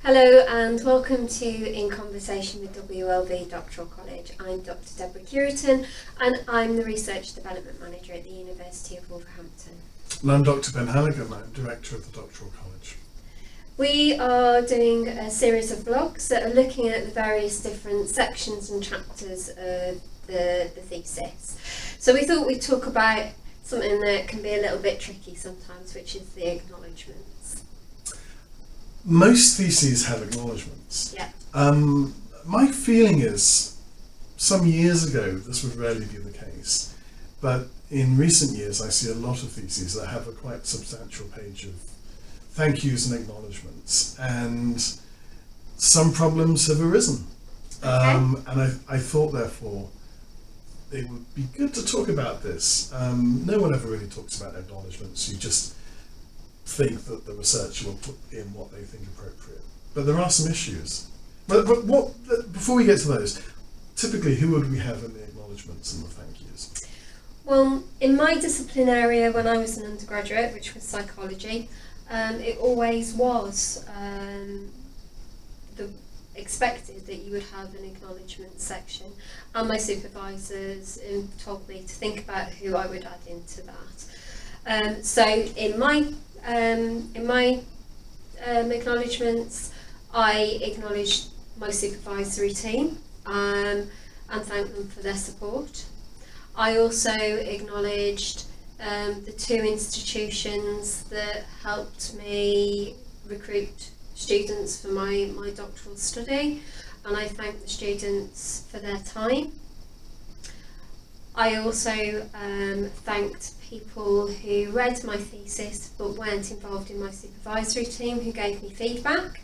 Hello and welcome to In Conversation with WLV Doctoral College. I'm Dr Deborah Curitan and I'm the Research Development Manager at the University of Wolverhampton. And I'm Dr Ben Halligan, I'm Director of the Doctoral College. We are doing a series of blogs that are looking at the various different sections and chapters of the thesis. So we thought we'd talk about something that can be a little bit tricky sometimes, which is the acknowledgments. Most theses have acknowledgments. Yeah. My feeling is, some years ago this would rarely be the case, but in recent years I see a lot of theses that have a quite substantial page of thank yous and acknowledgments, and some problems have arisen. Okay. And I thought therefore it would be good to talk about this. No one ever really talks about acknowledgments. You just think that the researcher will put in what they think appropriate. But there are some issues. But before we get to those, typically who would we have in the acknowledgements and the thank yous? Well, in my discipline area when I was an undergraduate, which was psychology, it always was expected that you would have an acknowledgement section, and my supervisors told me to think about who I would add into that. So in my acknowledgements, I acknowledged my supervisory team and thanked them for their support. I also acknowledged the two institutions that helped me recruit students for my doctoral study, and I thanked the students for their time. I also thanked people who read my thesis but weren't involved in my supervisory team, who gave me feedback.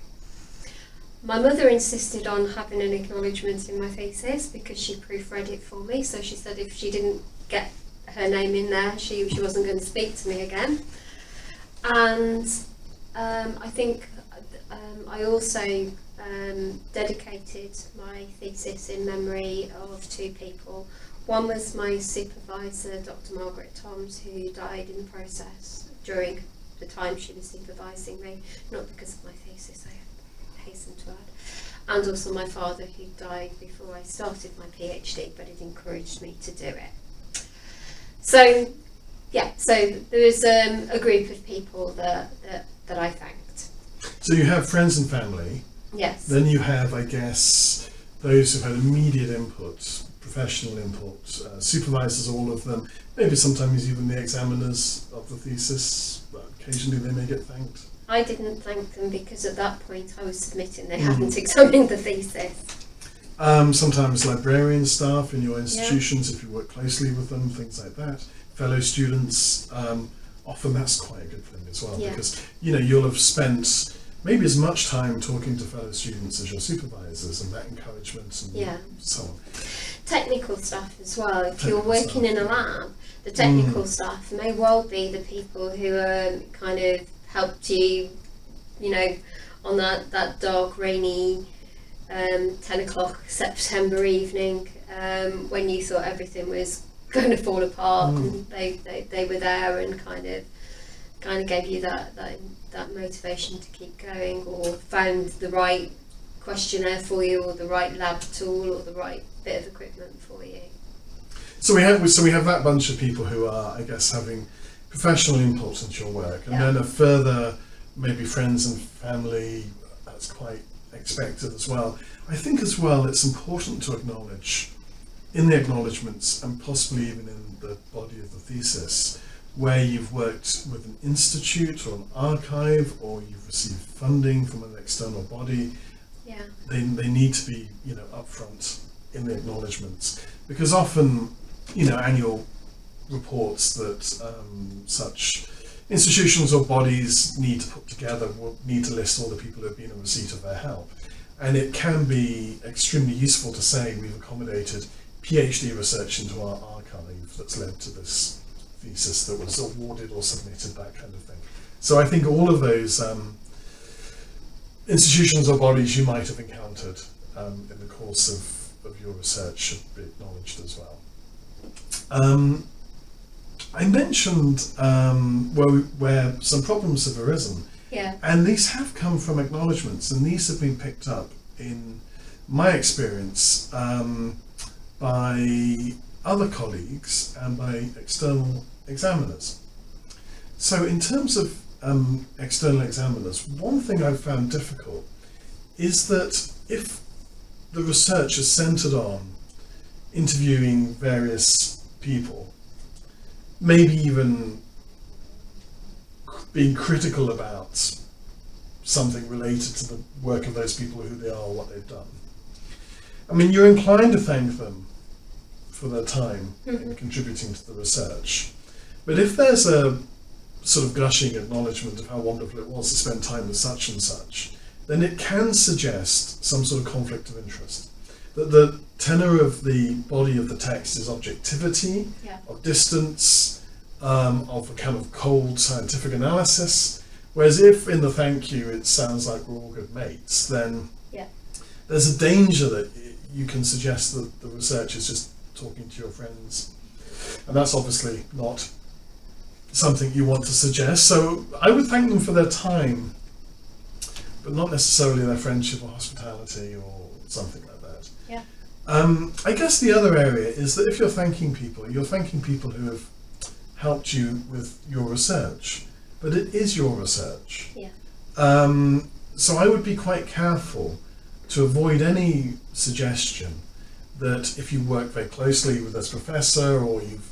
My mother insisted on having an acknowledgement in my thesis because she proofread it for me, so she said if she didn't get her name in there, she wasn't going to speak to me again. And I think I also dedicated my thesis in memory of two people. One was my supervisor, Dr Margaret Toms, who died in the process during the time she was supervising me, not because of my thesis, I hasten to add, and also my father, who died before I started my PhD, but it encouraged me to do it. So yeah, so there was a group of people that I thanked. So you have friends and family. Yes. Then you have, I guess, those who've had immediate input, professional input, supervisors, all of them, maybe sometimes even the examiners of the thesis, but occasionally they may get thanked. I didn't thank them because at that point I was submitting they hadn't examined the thesis. Sometimes librarian staff in your institutions, if you work closely with them, things like that. Fellow students, often that's quite a good thing as well, because you'll have spent maybe as much time talking to fellow students as your supervisors, and that encouragement and so on. Technical staff as well. If you're working in a lab, the technical staff may well be the people who kind of helped you, on that dark, rainy 10 o'clock September evening when you thought everything was going to fall apart. And they were there and kind of gave you that motivation to keep going, or found the right questionnaire for you, or the right lab tool, or the right bit of equipment for you. So we have that bunch of people who are, I guess, having professional input into your work, and then a further maybe friends and family. That's quite expected as well. I think as well it's important to acknowledge in the acknowledgements, and possibly even in the body of the thesis, where you've worked with an institute or an archive, or you've received funding from an external body. They need to be upfront in the acknowledgements, because often annual reports that such institutions or bodies need to put together will need to list all the people who have been in receipt of their help, and it can be extremely useful to say we've accommodated PhD research into our archive that's led to this thesis that was awarded or submitted, that kind of thing. So I think all of those institutions or bodies you might have encountered in the course of your research should be acknowledged as well. I mentioned where some problems have arisen, Yeah. And these have come from acknowledgements, and these have been picked up, in my experience, by other colleagues and by external examiners. So in terms of external examiners, one thing I've found difficult is that if the research is centred on interviewing various people, maybe even being critical about something related to the work of those people, who they are, what they've done. I mean, you're inclined to thank them for their time in contributing to the research. But if there's a sort of gushing acknowledgement of how wonderful it was to spend time with such and such, then it can suggest some sort of conflict of interest. That the tenor of the body of the text is objectivity, of distance, of a kind of cold scientific analysis, whereas if in the thank you it sounds like we're all good mates, then there's a danger that you can suggest that the research is just talking to your friends, and that's obviously not something you want to suggest. So I would thank them for their time, but not necessarily their friendship or hospitality or something like that. I guess the other area is that if you're thanking people who have helped you with your research, but it is your research. So I would be quite careful to avoid any suggestion that if you work very closely with this professor, or you've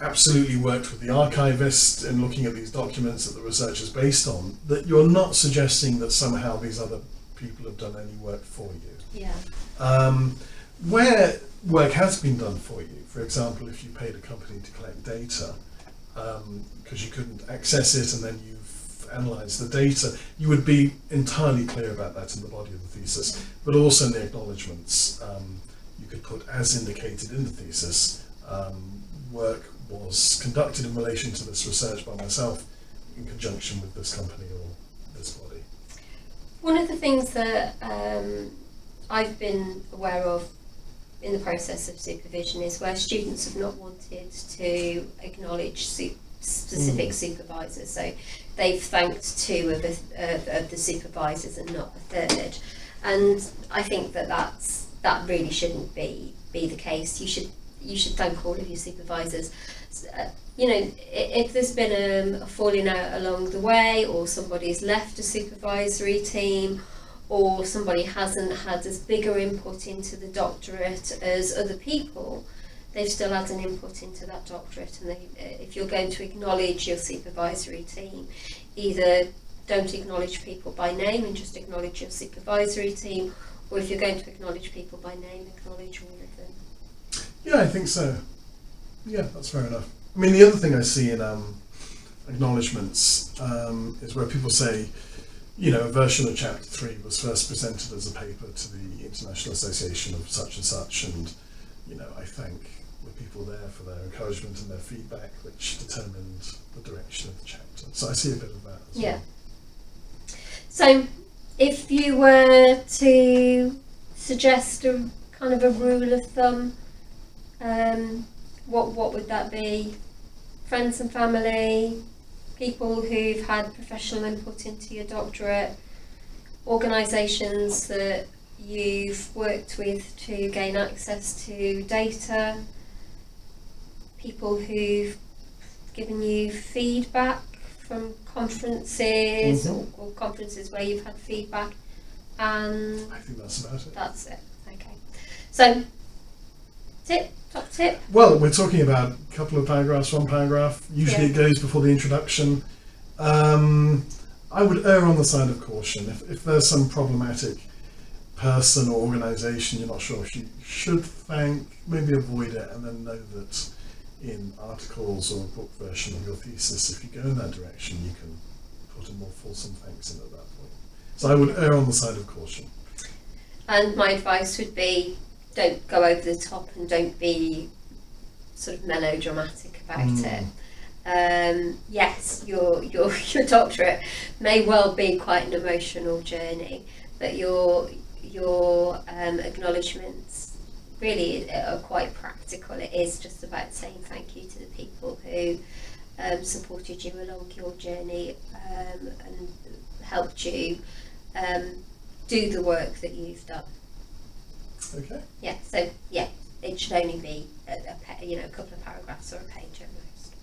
absolutely worked with the archivist in looking at these documents that the research is based on, that you're not suggesting that somehow these other people have done any work for you. Where work has been done for you, for example, if you paid a company to collect data because you couldn't access it and then you've analysed the data, you would be entirely clear about that in the body of the thesis, but also in the acknowledgements. You could put, as indicated in the thesis, work was conducted in relation to this research by myself in conjunction with this company or this body. One of the things that I've been aware of in the process of supervision is where students have not wanted to acknowledge specific supervisors. So they've thanked two of the supervisors and not the third. And I think that really shouldn't be the case. You should thank all of your supervisors. If there's been a falling out along the way, or somebody's left a supervisory team, or somebody hasn't had as bigger input into the doctorate as other people, they've still had an input into that doctorate. And if you're going to acknowledge your supervisory team, either don't acknowledge people by name and just acknowledge your supervisory team, or if you're going to acknowledge people by name, acknowledge all of them. Yeah, I think so. Yeah, that's fair enough. I mean, the other thing I see in acknowledgements is where people say, a version of chapter 3 was first presented as a paper to the International Association of such and such, and I thank the people there for their encouragement and their feedback, which determined the direction of the chapter. So I see a bit of that as well. So if you were to suggest a kind of a rule of thumb, what would that be? Friends and family, people who've had professional input into your doctorate, organisations that you've worked with to gain access to data, people who've given you feedback from conferences or conferences where you've had feedback, and I think that's about it. That's it. Okay. So, top tip? Well, we're talking about a couple of paragraphs, one paragraph. Usually it goes before the introduction. I would err on the side of caution. If there's some problematic person or organisation you're not sure if you should thank, maybe avoid it, and then know that in articles or a book version of your thesis, if you go in that direction, you can put a more fulsome thanks in at that point. So I would err on the side of caution. And my advice would be, don't go over the top and don't be sort of melodramatic about it. Yes, your doctorate may well be quite an emotional journey, but your acknowledgements really are quite practical. It is just about saying thank you to the people who supported you along your journey and helped you do the work that you've done. Okay. Yeah, so yeah, it should only be a couple of paragraphs or a page at most.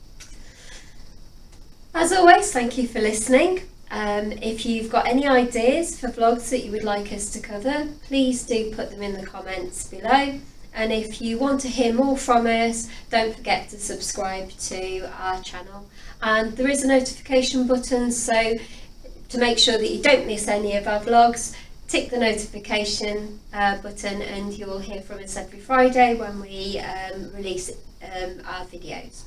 As always, thank you for listening. If you've got any ideas for vlogs that you would like us to cover, please do put them in the comments below. And if you want to hear more from us, don't forget to subscribe to our channel. And there is a notification button, so to make sure that you don't miss any of our vlogs, tick the notification button and you'll hear from us every Friday when we release our videos.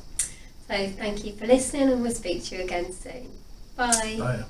So thank you for listening, and we'll speak to you again soon. Bye. Bye.